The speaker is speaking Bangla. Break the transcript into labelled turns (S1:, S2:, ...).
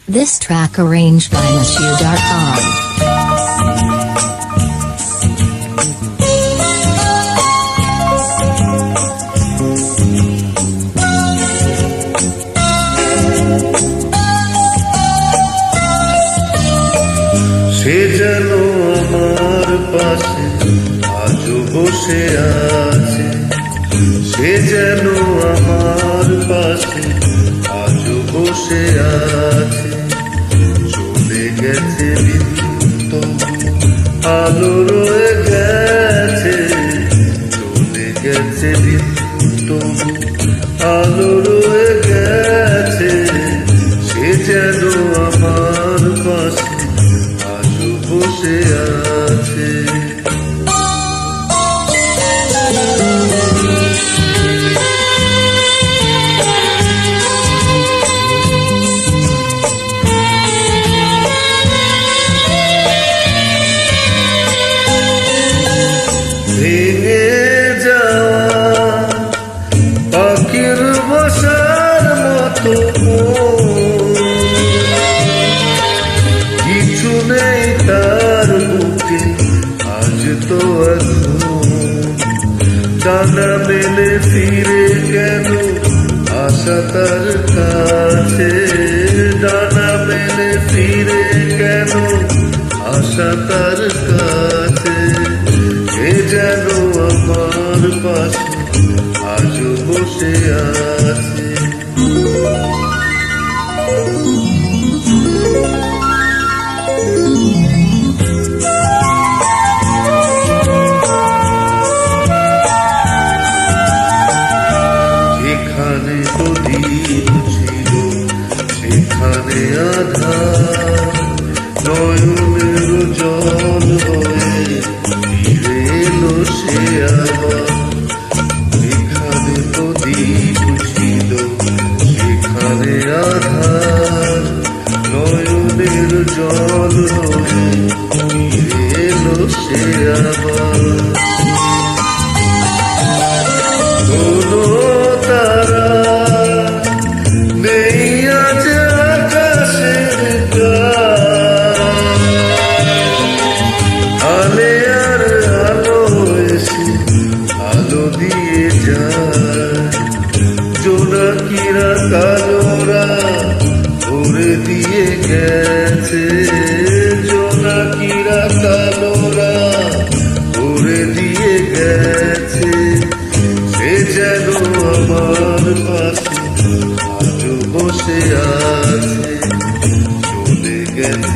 S1: This track arranged by Mashu.com.
S2: সে যেন আমার পাশে আজও বসে আছে, সে যেন আমার পাশে আজও বসে আছে। চলে গেছে বিন্দু আলো রয়ে গেছে, চলে গেছে বিন্দু আলো রয়ে গেছে। সে যেন আমার পাশে আজও বসে আছে। ভেঙে যাওয়া পাখির বাসার মতো কিছু নেই তার বুকে আজ তো ডানা মেলে ফিরে কেন আশা তার কাছে, ডানা মেলে ফিরে কেন আশা তার কাছে। এ যেন আমার পাশে আজও বসে আছে। যেখানে প্রদীপ ছিল সেখানে আধার, নয়নের জল হয়ে ফিরে এলো সে আবার। যেখানে প্রদীপ ছিল সেখানে আধার, নয়নের জল হয়ে ফিরে এলো সে আবার। কোনো তারা নেই আজ আকাশের আলে আর আলো এসে আলো দিয়ে যায়। জোনাকিরা কালোরা ভরে দিয়ে গেছে, জোনাকিরা কালোরা ভরে দিয়ে গেছে। সে যেন আমার পাশে আজও বসে আছে, চলে গেছে